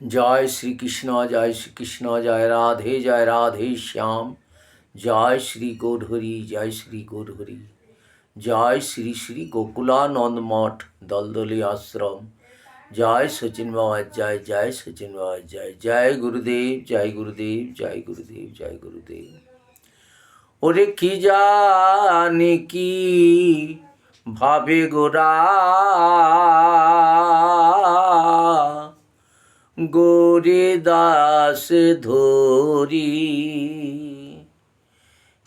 जय श्री कृष्ण जय राधे श्याम। जय श्री गौरहरि जय श्री गौरहरि। जय श्री श्री गोकुलानंद मठ दलदली आश्रम। जय सचिन बाबा जय सचिन बाबा जय गुरुदेव जय गुरुदेव जय गुरुदेव जय गुरुदेव। ওরে কি জানি কি ভাবে গোরা গোরে দাস ধরি,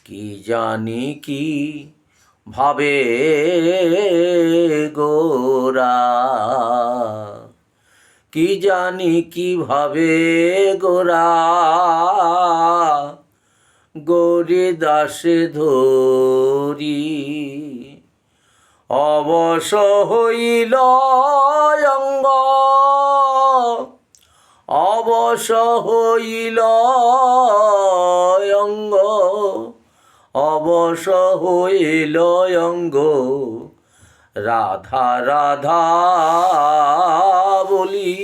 কি জানি কি ভাবে গোরা, কি জানি কি ভাবে গোরা গৌরী দাসে ধরি। অবশ হইল অঙ্গ অবশ হইল অঙ্গ অবশ হইল অঙ্গ রাধা রাধা বলি।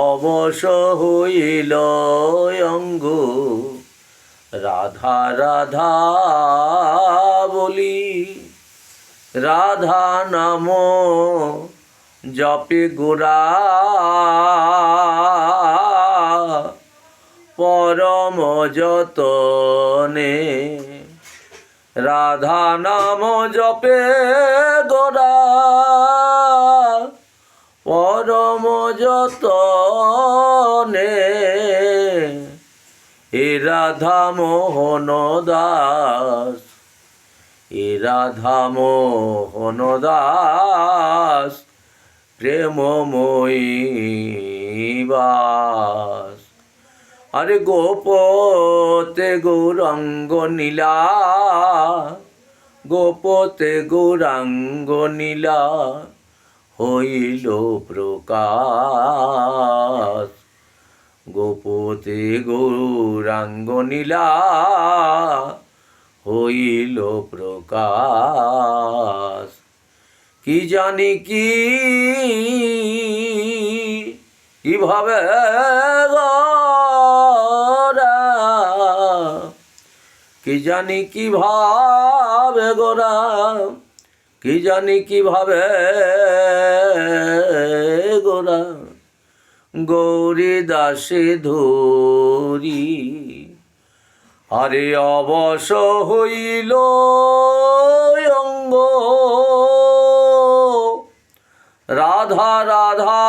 অবশ হইল অঙ্গ রাধা রাধা বলি। রাধা নাম জপে গোরা পরম যতনে। রাধা নাম জপে গোরা পরম যতনে। এ রাধা মোহন দাস এ রাধা মোহন দাস প্রেমময়ী বাস। আরে গোপতে গৌরাঙ্গ নীলা গোপতে গৌরাঙ্গ নীলা হইল প্রকাশ। গোপতে গৌরাঙ্গ নীলা হইল প্রকাশ। কি জানি কি কিভাবে গোরা, কি জানি কিভাবে গোরা, কি জানি কিভাবে গোরা গৌরী দাসে ধরি। আরে অবশ হইল অঙ্গ রাধা রাধা